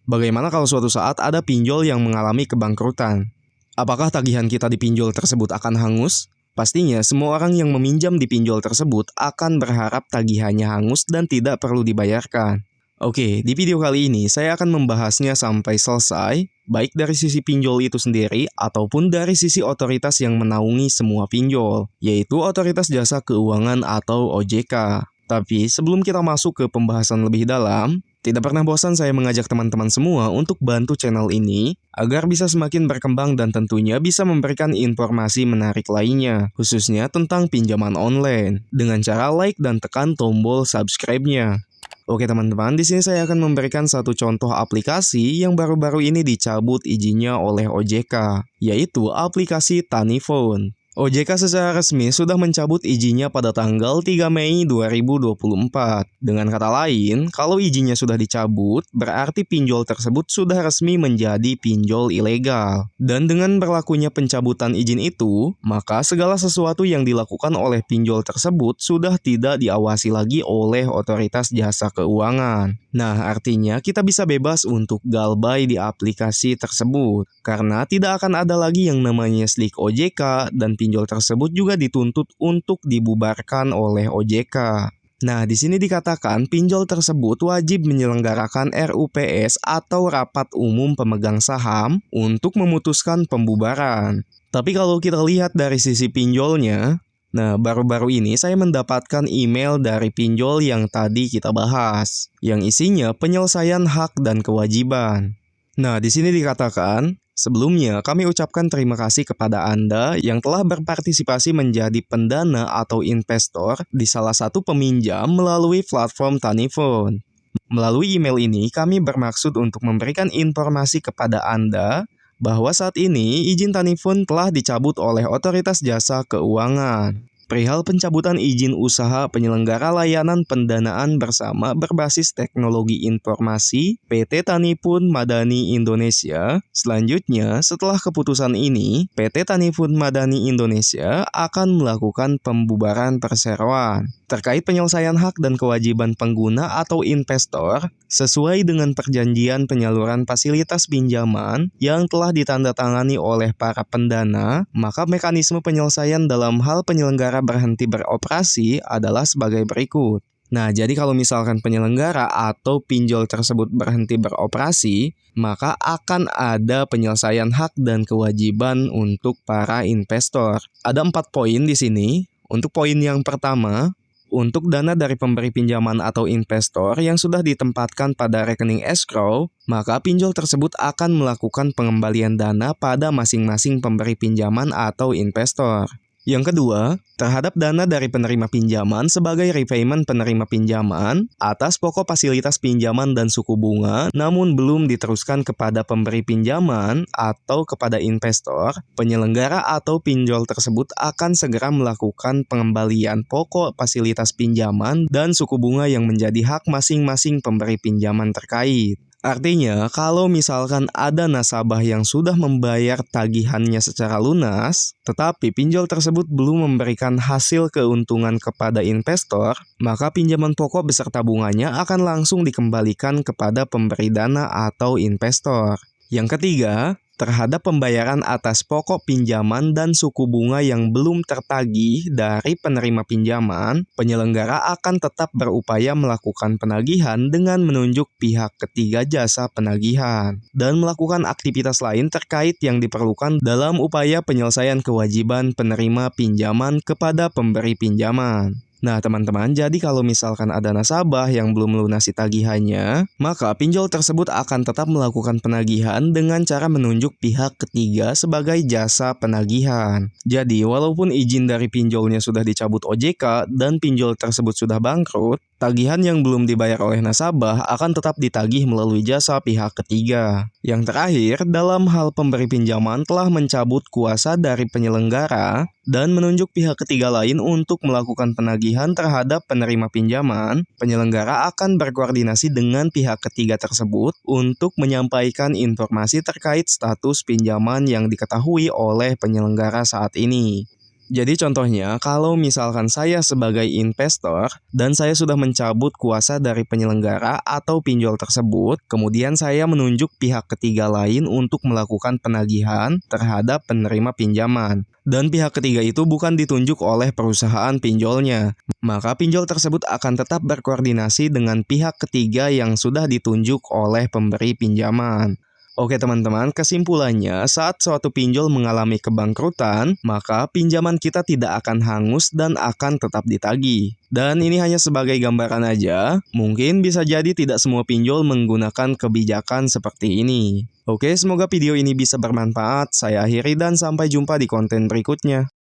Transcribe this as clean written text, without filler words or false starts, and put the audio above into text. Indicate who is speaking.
Speaker 1: Bagaimana kalau suatu saat ada pinjol yang mengalami kebangkrutan? Apakah tagihan kita di pinjol tersebut akan hangus? Pastinya semua orang yang meminjam di pinjol tersebut akan berharap tagihannya hangus dan tidak perlu dibayarkan. Oke, di video kali ini saya akan membahasnya sampai selesai, baik dari sisi pinjol itu sendiri ataupun dari sisi otoritas yang menaungi semua pinjol, yaitu Otoritas Jasa Keuangan atau OJK. Tapi sebelum kita masuk ke pembahasan lebih dalam, tidak pernah bosan saya mengajak teman-teman semua untuk bantu channel ini agar bisa semakin berkembang dan tentunya bisa memberikan informasi menarik lainnya, khususnya tentang pinjaman online, dengan cara like dan tekan tombol subscribe-nya. Oke teman-teman, di sini saya akan memberikan satu contoh aplikasi yang baru-baru ini dicabut izinnya oleh OJK, yaitu aplikasi Tanifone. OJK secara resmi sudah mencabut izinnya pada tanggal 3 Mei 2024. Dengan kata lain, kalau izinnya sudah dicabut, berarti pinjol tersebut sudah resmi menjadi pinjol ilegal. Dan dengan berlakunya pencabutan izin itu, maka segala sesuatu yang dilakukan oleh pinjol tersebut sudah tidak diawasi lagi oleh Otoritas Jasa Keuangan. Nah, artinya kita bisa bebas untuk galbay di aplikasi tersebut, karena tidak akan ada lagi yang namanya slik OJK dan pinjol tersebut juga dituntut untuk dibubarkan oleh OJK. Nah, di sini dikatakan pinjol tersebut wajib menyelenggarakan RUPS atau Rapat Umum Pemegang Saham untuk memutuskan pembubaran. Tapi kalau kita lihat dari sisi pinjolnya, nah, baru-baru ini saya mendapatkan email dari pinjol yang tadi kita bahas, yang isinya penyelesaian hak dan kewajiban. Nah, di sini dikatakan, sebelumnya kami ucapkan terima kasih kepada Anda yang telah berpartisipasi menjadi pendana atau investor di salah satu peminjam melalui platform Tanifone. Melalui email ini, kami bermaksud untuk memberikan informasi kepada Anda bahwa saat ini izin Tanifone telah dicabut oleh Otoritas Jasa Keuangan. Perihal pencabutan izin usaha penyelenggara layanan pendanaan bersama berbasis teknologi informasi PT Tanifone Madani Indonesia. Selanjutnya, setelah keputusan ini, PT Tanifone Madani Indonesia akan melakukan pembubaran perseroan terkait penyelesaian hak dan kewajiban pengguna atau investor sesuai dengan perjanjian penyaluran fasilitas pinjaman yang telah ditandatangani oleh para pendana. Maka mekanisme penyelesaian dalam hal penyelenggara berhenti beroperasi adalah sebagai berikut. Nah, jadi kalau misalkan penyelenggara atau pinjol tersebut berhenti beroperasi, maka akan ada penyelesaian hak dan kewajiban untuk para investor. Ada 4 poin di sini. Untuk poin yang pertama, untuk dana dari pemberi pinjaman atau investor yang sudah ditempatkan pada rekening escrow, maka pinjol tersebut akan melakukan pengembalian dana pada masing-masing pemberi pinjaman atau investor. Yang kedua, terhadap dana dari penerima pinjaman sebagai repayment penerima pinjaman atas pokok fasilitas pinjaman dan suku bunga namun belum diteruskan kepada pemberi pinjaman atau kepada investor, penyelenggara atau pinjol tersebut akan segera melakukan pengembalian pokok fasilitas pinjaman dan suku bunga yang menjadi hak masing-masing pemberi pinjaman terkait. Artinya, kalau misalkan ada nasabah yang sudah membayar tagihannya secara lunas, tetapi pinjol tersebut belum memberikan hasil keuntungan kepada investor, maka pinjaman pokok beserta bunganya akan langsung dikembalikan kepada pemberi dana atau investor. Yang ketiga, terhadap pembayaran atas pokok pinjaman dan suku bunga yang belum tertagih dari penerima pinjaman, penyelenggara akan tetap berupaya melakukan penagihan dengan menunjuk pihak ketiga jasa penagihan dan melakukan aktivitas lain terkait yang diperlukan dalam upaya penyelesaian kewajiban penerima pinjaman kepada pemberi pinjaman. Nah teman-teman, jadi kalau misalkan ada nasabah yang belum melunasi tagihannya, maka pinjol tersebut akan tetap melakukan penagihan dengan cara menunjuk pihak ketiga sebagai jasa penagihan. Jadi walaupun izin dari pinjolnya sudah dicabut OJK dan pinjol tersebut sudah bangkrut, tagihan yang belum dibayar oleh nasabah akan tetap ditagih melalui jasa pihak ketiga. Yang terakhir, dalam hal pemberi pinjaman telah mencabut kuasa dari penyelenggara dan menunjuk pihak ketiga lain untuk melakukan penagihan terhadap penerima pinjaman, penyelenggara akan berkoordinasi dengan pihak ketiga tersebut untuk menyampaikan informasi terkait status pinjaman yang diketahui oleh penyelenggara saat ini. Jadi contohnya, kalau misalkan saya sebagai investor dan saya sudah mencabut kuasa dari penyelenggara atau pinjol tersebut, kemudian saya menunjuk pihak ketiga lain untuk melakukan penagihan terhadap penerima pinjaman. Dan pihak ketiga itu bukan ditunjuk oleh perusahaan pinjolnya, maka pinjol tersebut akan tetap berkoordinasi dengan pihak ketiga yang sudah ditunjuk oleh pemberi pinjaman. Oke teman-teman, kesimpulannya saat suatu pinjol mengalami kebangkrutan, maka pinjaman kita tidak akan hangus dan akan tetap ditagih. Dan ini hanya sebagai gambaran aja, mungkin bisa jadi tidak semua pinjol menggunakan kebijakan seperti ini. Oke, semoga video ini bisa bermanfaat. Saya akhiri dan sampai jumpa di konten berikutnya.